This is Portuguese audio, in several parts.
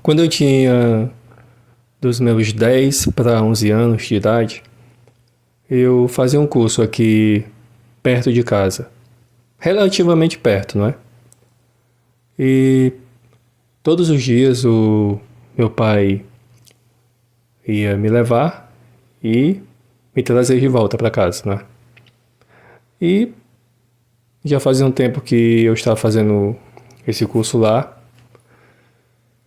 Quando eu tinha dos meus 10 para 11 anos de idade, eu fazia um curso aqui perto de casa. Relativamente perto, não é? E todos os dias o meu pai ia me levar e me trazer de volta para casa, né? E já fazia um tempo que eu estava fazendo esse curso lá.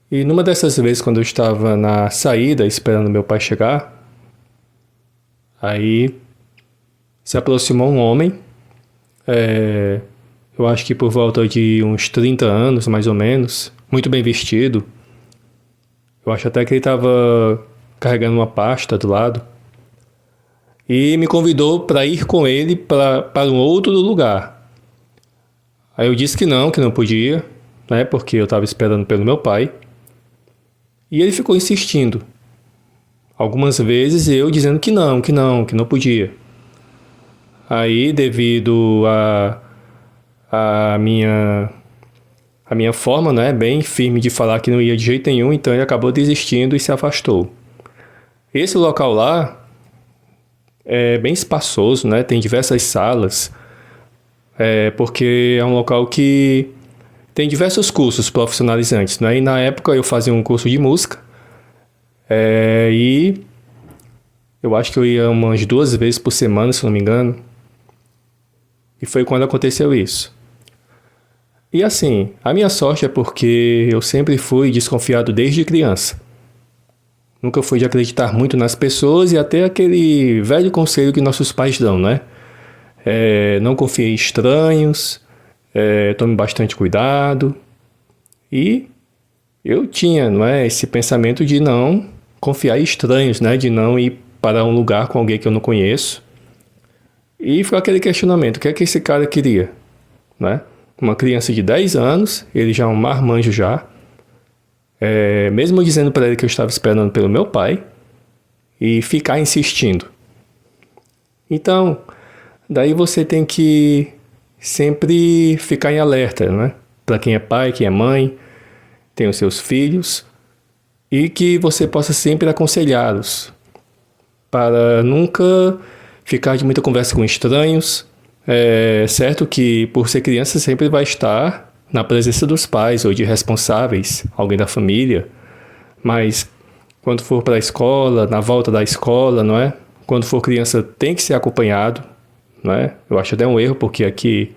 E numa dessas vezes, quando eu estava na saída esperando meu pai chegar, aí se aproximou um homem, eu acho que por volta de uns 30 anos, mais ou menos, muito bem vestido. Eu acho até que ele estava carregando uma pasta do lado. E me convidou para ir com ele para um outro lugar. Aí eu disse que não podia, né, porque eu estava esperando pelo meu pai. E ele ficou insistindo. Algumas vezes eu dizendo que não podia. Aí, devido a minha forma, né, bem firme de falar que não ia de jeito nenhum, então ele acabou desistindo e se afastou. Esse local lá é bem espaçoso, né, tem diversas salas, porque é um local que tem diversos cursos profissionalizantes, né, e na época eu fazia um curso de música, e eu acho que eu ia umas 2 vezes por semana, se não me engano, e foi quando aconteceu isso. E assim, a minha sorte é porque eu sempre fui desconfiado desde criança. Nunca fui de acreditar muito nas pessoas e até aquele velho conselho que nossos pais dão, né? Não confie em estranhos, tome bastante cuidado. E eu tinha, não é, esse pensamento de não confiar em estranhos, né? De não ir para um lugar com alguém que eu não conheço. E foi aquele questionamento, o que é que esse cara queria, né? Uma criança de 10 anos, ele já é um marmanjo já. Mesmo dizendo para ele que eu estava esperando pelo meu pai, e ficar insistindo. Então, daí você tem que sempre ficar em alerta, né? Para quem é pai, quem é mãe, tem os seus filhos, e que você possa sempre aconselhá-los, para nunca ficar de muita conversa com estranhos. É certo que, por ser criança, sempre vai estar na presença dos pais ou de responsáveis, alguém da família, mas quando for para a escola, na volta da escola, não é? Quando for criança, tem que ser acompanhado, não é? Eu acho até um erro, porque aqui,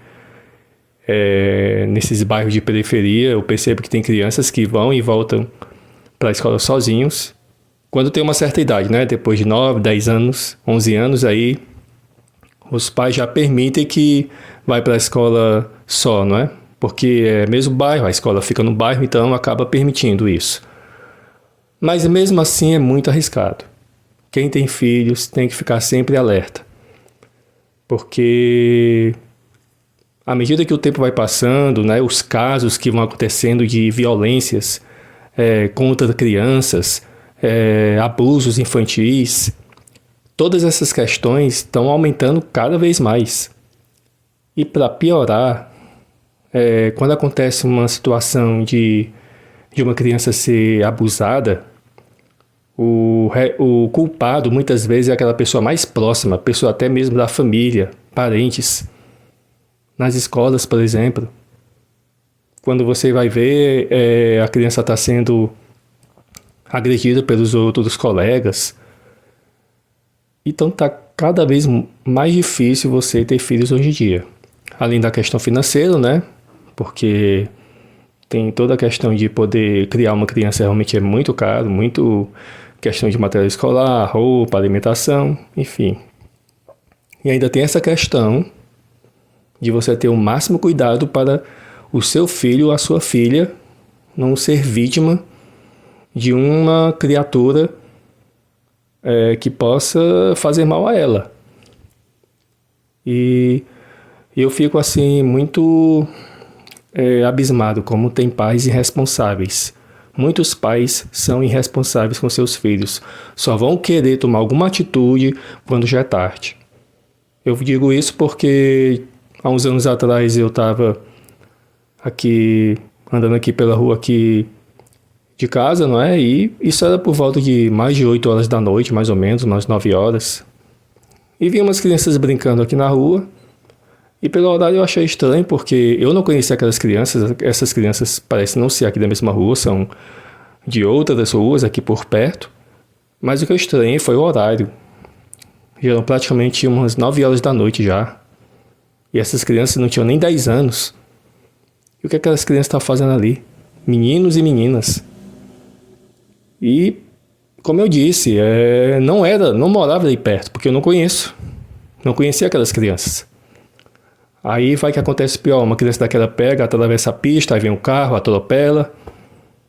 nesses bairros de periferia, eu percebo que tem crianças que vão e voltam para a escola sozinhos, quando tem uma certa idade, né? Depois de 9, 10 anos, 11 anos, aí os pais já permitem que vai para a escola só, não é? Porque é mesmo bairro, a escola fica no bairro, então acaba permitindo isso. Mas mesmo assim é muito arriscado. Quem tem filhos tem que ficar sempre alerta. Porque à medida que o tempo vai passando, né, os casos que vão acontecendo de violências contra crianças, abusos infantis, todas essas questões estão aumentando cada vez mais. E para piorar, quando acontece uma situação de uma criança ser abusada, o culpado muitas vezes é aquela pessoa mais próxima, pessoa até mesmo da família, parentes. Nas escolas, por exemplo, quando você vai ver, a criança está sendo agredida pelos outros colegas. Então está cada vez mais difícil você ter filhos hoje em dia. Além da questão financeira, né? Porque tem toda a questão de poder criar uma criança realmente é muito caro, muito questão de material escolar, roupa, alimentação, enfim. E ainda tem essa questão de você ter o máximo cuidado para o seu filho ou a sua filha não ser vítima de uma criatura que possa fazer mal a ela. E eu fico assim muito abismado como tem pais irresponsáveis. Muitos pais são irresponsáveis com seus filhos. Só vão querer tomar alguma atitude quando já é tarde. Eu digo isso porque há uns anos atrás eu estava andando aqui pela rua aqui de casa, não é? E isso era por volta de mais de 8 horas da noite, mais ou menos, umas 9 horas. E vi umas crianças brincando aqui na rua. E pelo horário eu achei estranho, porque eu não conhecia aquelas crianças. Essas crianças parecem não ser aqui da mesma rua, são de outras ruas aqui por perto. Mas o que eu estranhei foi o horário. Já eram praticamente umas 9 horas da noite já. E essas crianças não tinham nem 10 anos. E o que aquelas crianças estavam fazendo ali? Meninos e meninas. E, como eu disse, não morava ali perto, porque eu não conheço. Não conhecia aquelas crianças. Aí vai que acontece pior, uma criança daquela pega, atravessa a pista, aí vem um carro, atropela.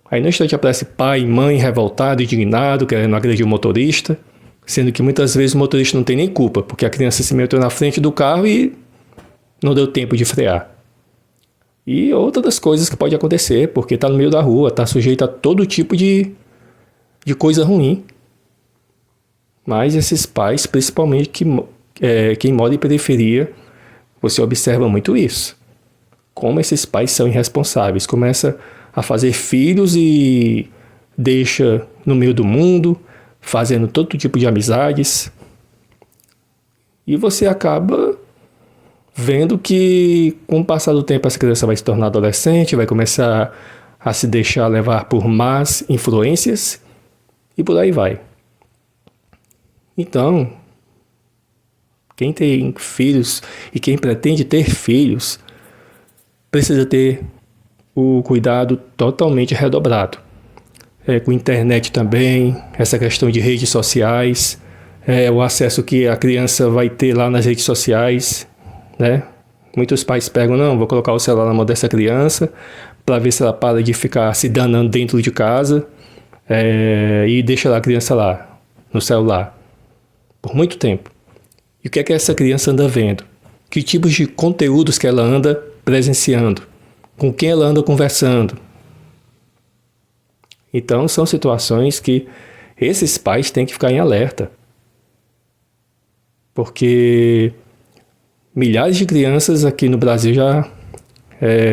Aí no instante aparece pai e mãe revoltado, indignado, querendo agredir o motorista. Sendo que muitas vezes o motorista não tem nem culpa, porque a criança se meteu na frente do carro e não deu tempo de frear. E outras coisas que pode acontecer, porque está no meio da rua, está sujeito a todo tipo de coisa ruim. Mas esses pais, principalmente quem mora em periferia, você observa muito isso. Como esses pais são irresponsáveis. Começa a fazer filhos e deixa no meio do mundo, fazendo todo tipo de amizades. E você acaba vendo que, com o passar do tempo, essa criança vai se tornar adolescente, vai começar a se deixar levar por más influências e por aí vai. Então, quem tem filhos e quem pretende ter filhos precisa ter o cuidado totalmente redobrado. Com internet também, essa questão de redes sociais, o acesso que a criança vai ter lá nas redes sociais, né? Muitos pais pegam, não, vou colocar o celular na mão dessa criança para ver se ela para de ficar se danando dentro de casa e deixa a criança lá, no celular, por muito tempo. E o que é que essa criança anda vendo? Que tipos de conteúdos que ela anda presenciando? Com quem ela anda conversando? Então, são situações que esses pais têm que ficar em alerta. Porque milhares de crianças aqui no Brasil já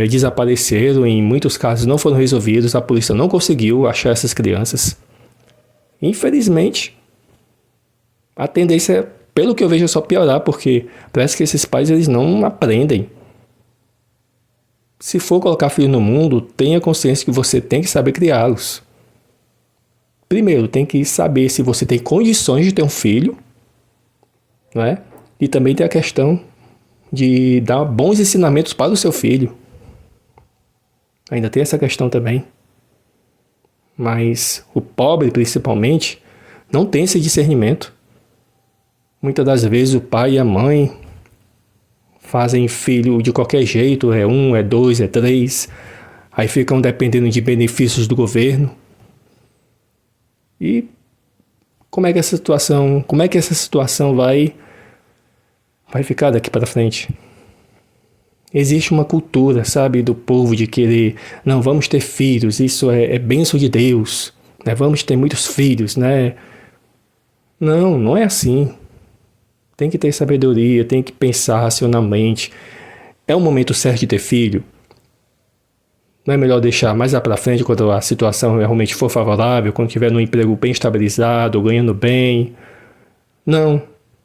desapareceram, em muitos casos não foram resolvidos, a polícia não conseguiu achar essas crianças. Infelizmente, a tendência, pelo que eu vejo, é só piorar, porque parece que esses pais eles não aprendem. Se for colocar filho no mundo, tenha consciência que você tem que saber criá-los. Primeiro, tem que saber se você tem condições de ter um filho, não é? E também tem a questão de dar bons ensinamentos para o seu filho. Ainda tem essa questão também. Mas o pobre, principalmente, não tem esse discernimento. Muitas das vezes o pai e a mãe fazem filho de qualquer jeito, é 1, é 2, é 3, aí ficam dependendo de benefícios do governo. E como é que essa situação vai ficar daqui para frente? Existe uma cultura, sabe, do povo de querer, não, vamos ter filhos, isso é bênção de Deus, né? Vamos ter muitos filhos, né? Não, não é assim. Tem que ter sabedoria, tem que pensar racionalmente. É o momento certo de ter filho? Não é melhor deixar mais lá para frente, quando a situação realmente for favorável, quando tiver num emprego bem estabilizado, ganhando bem? Não.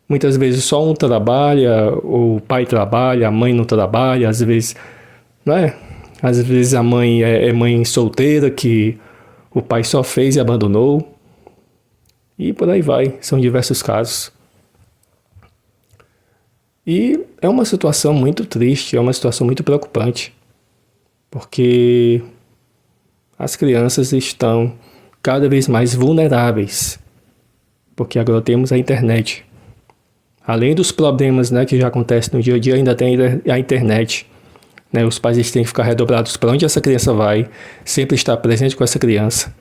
Muitas vezes só um trabalha, o pai trabalha, a mãe não trabalha, às vezes, não é? Às vezes a mãe é mãe solteira, que o pai só fez e abandonou. E por aí vai, são diversos casos. E é uma situação muito triste, é uma situação muito preocupante, porque as crianças estão cada vez mais vulneráveis, porque agora temos a internet. Além dos problemas, né, que já acontecem no dia a dia, ainda tem a internet. Né? Os pais têm que ficar redobrados para onde essa criança vai, sempre estar presente com essa criança.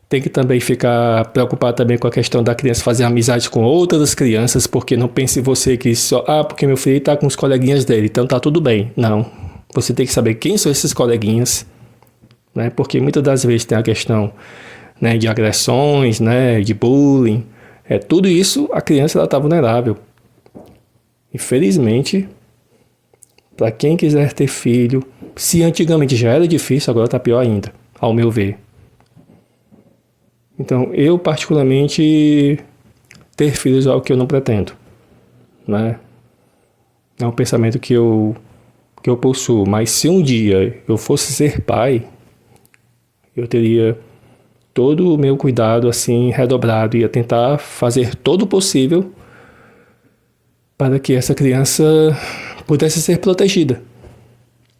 Tem que também ficar preocupado também com a questão da criança fazer amizade com outras crianças, porque não pense você que só, porque meu filho está com os coleguinhas dele, então tá tudo bem. Não. Você tem que saber quem são esses coleguinhas, né? Porque muitas das vezes tem a questão, né, de agressões, né, de bullying. Tudo isso a criança está vulnerável. Infelizmente, para quem quiser ter filho, se antigamente já era difícil, agora está pior ainda, ao meu ver. Então, eu particularmente, ter filhos é algo que eu não pretendo, né? É um pensamento que eu possuo, mas se um dia eu fosse ser pai, eu teria todo o meu cuidado assim redobrado, ia tentar fazer todo o possível para que essa criança pudesse ser protegida,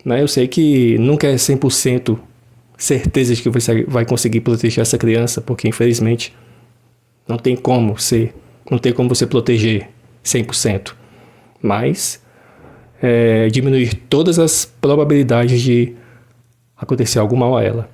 né? Eu sei que nunca é 100% certeza de que você vai conseguir proteger essa criança, porque infelizmente não tem como ser, não tem como você proteger 100%, mas diminuir todas as probabilidades de acontecer algo mal a ela.